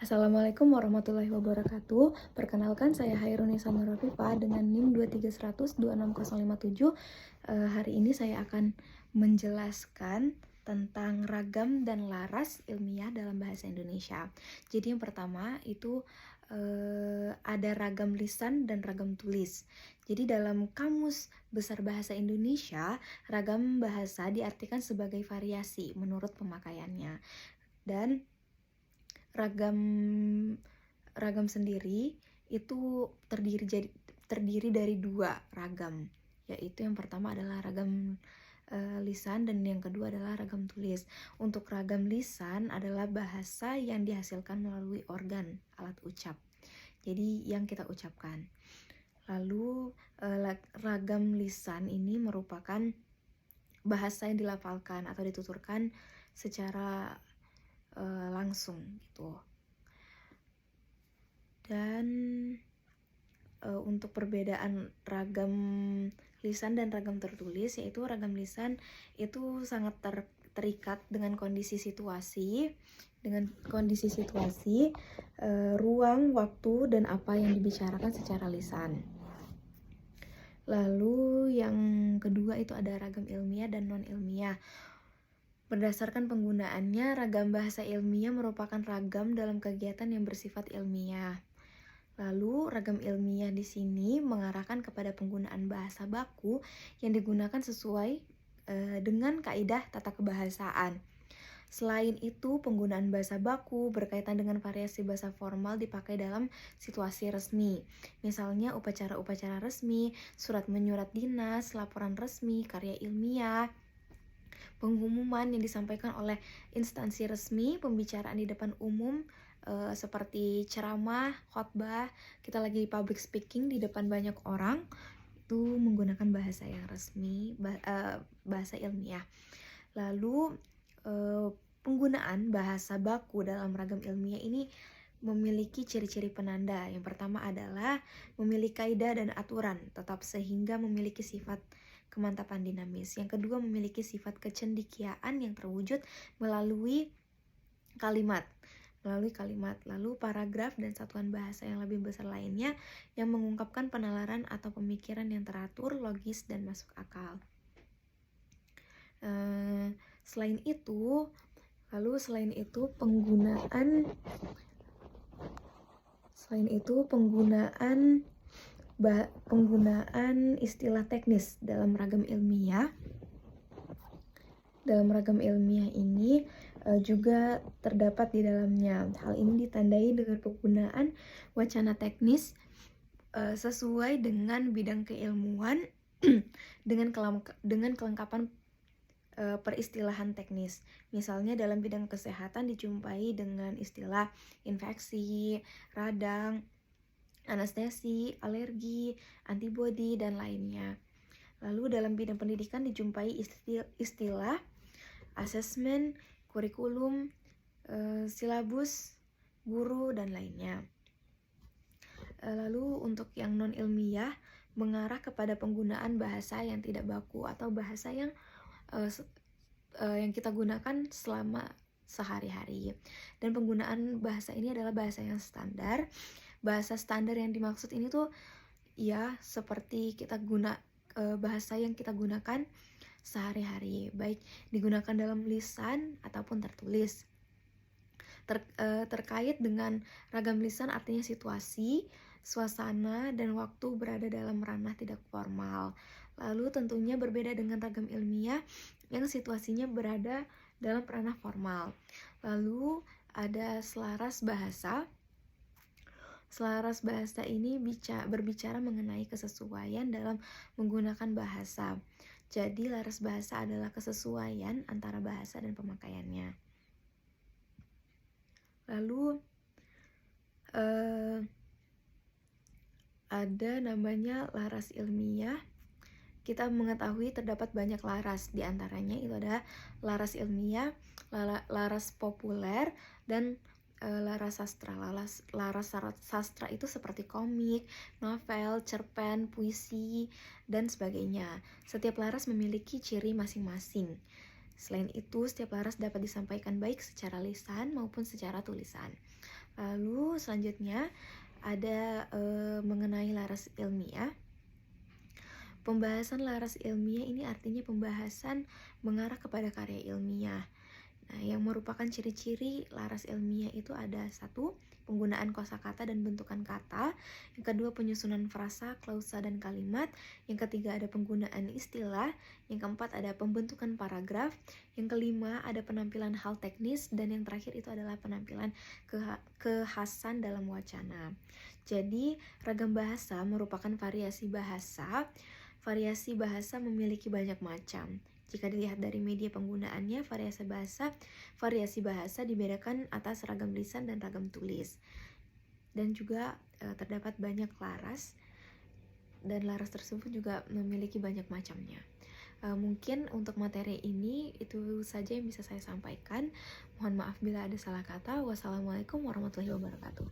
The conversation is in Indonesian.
Assalamualaikum warahmatullahi wabarakatuh. Perkenalkan saya Hairunisa Nurafifa dengan NIM 23100260057. Hari ini saya akan menjelaskan tentang ragam dan laras ilmiah dalam bahasa Indonesia. Jadi yang pertama itu ada ragam lisan dan ragam tulis. Jadi dalam Kamus Besar Bahasa Indonesia, ragam bahasa diartikan sebagai variasi menurut pemakaiannya. Dan ragam sendiri itu terdiri dari dua ragam, yaitu yang pertama adalah ragam lisan dan yang kedua adalah ragam tulis. Untuk ragam lisan adalah bahasa yang dihasilkan melalui organ alat ucap, jadi yang kita ucapkan. Lalu ragam lisan ini merupakan bahasa yang dilafalkan atau dituturkan secara langsung gitu. Dan untuk perbedaan ragam lisan dan ragam tertulis, yaitu ragam lisan itu sangat terikat dengan kondisi situasi, ruang, waktu, dan apa yang dibicarakan secara lisan. Lalu yang kedua itu ada ragam ilmiah dan non-ilmiah. Berdasarkan penggunaannya, ragam bahasa ilmiah merupakan ragam dalam kegiatan yang bersifat ilmiah. Lalu, ragam ilmiah di sini mengarahkan kepada penggunaan bahasa baku yang digunakan sesuai dengan kaidah tata kebahasaan. Selain itu, penggunaan bahasa baku berkaitan dengan variasi bahasa formal dipakai dalam situasi resmi. Misalnya upacara-upacara resmi, surat menyurat dinas, laporan resmi, karya ilmiah, pengumuman yang disampaikan oleh instansi resmi, pembicaraan di depan umum seperti ceramah, khotbah, kita lagi public speaking di depan banyak orang, itu menggunakan bahasa yang resmi, bahasa ilmiah. Lalu penggunaan bahasa baku dalam ragam ilmiah ini memiliki ciri-ciri penanda. Yang pertama adalah memiliki kaidah dan aturan tetap sehingga memiliki sifat kemantapan dinamis. Yang kedua memiliki sifat kecendikiaan yang terwujud melalui kalimat. Lalu paragraf dan satuan bahasa yang lebih besar lainnya yang mengungkapkan penalaran atau pemikiran yang teratur, logis, dan masuk akal. Selain itu penggunaan istilah teknis dalam ragam ilmiah. Dalam ragam ilmiah ini juga terdapat di dalamnya. Hal ini ditandai dengan penggunaan wacana teknis sesuai dengan bidang keilmuan dengan kelengkapan peristilahan teknis. Misalnya dalam bidang kesehatan dijumpai dengan istilah infeksi, radang, anestesi, alergi, antibodi, dan lainnya. Lalu dalam bidang pendidikan dijumpai istilah asesmen, kurikulum, silabus, guru, dan lainnya. Lalu untuk yang non-ilmiah mengarah kepada penggunaan bahasa yang tidak baku atau bahasa yang kita gunakan selama sehari-hari. Dan penggunaan bahasa ini adalah bahasa yang standar. Bahasa standar yang dimaksud ini tuh ya seperti bahasa yang kita gunakan sehari-hari, baik digunakan dalam lisan ataupun tertulis. Terkait dengan ragam lisan artinya situasi, suasana, dan waktu berada dalam ranah tidak formal. Lalu tentunya berbeda dengan ragam ilmiah yang situasinya berada dalam ranah formal. Lalu ada selaras bahasa. Selaras bahasa ini berbicara mengenai kesesuaian dalam menggunakan bahasa. Jadi laras bahasa adalah kesesuaian antara bahasa dan pemakaiannya. Lalu ada namanya laras ilmiah. Kita mengetahui terdapat banyak laras, di antaranya itu ada laras ilmiah, laras populer, dan laras sastra. Laras sastra itu seperti komik, novel, cerpen, puisi, dan sebagainya. Setiap laras memiliki ciri masing-masing. Selain itu, setiap laras dapat disampaikan baik secara lisan maupun secara tulisan. Lalu selanjutnya ada mengenai laras ilmiah. Pembahasan laras ilmiah ini artinya pembahasan mengarah kepada karya ilmiah. Nah, yang merupakan ciri-ciri laras ilmiah itu ada: satu, penggunaan kosakata dan bentukan kata; yang kedua, penyusunan frasa, klausa, dan kalimat; yang ketiga, ada penggunaan istilah; yang keempat, ada pembentukan paragraf; yang kelima, ada penampilan hal teknis; dan yang terakhir itu adalah penampilan kekhasan dalam wacana. Jadi, ragam bahasa merupakan variasi bahasa. Variasi bahasa memiliki banyak macam. Jika dilihat dari media penggunaannya, variasi bahasa dibedakan atas ragam lisan dan ragam tulis. Dan juga terdapat banyak laras, dan laras tersebut juga memiliki banyak macamnya. Mungkin untuk materi ini itu saja yang bisa saya sampaikan. Mohon maaf bila ada salah kata. Wassalamualaikum warahmatullahi wabarakatuh.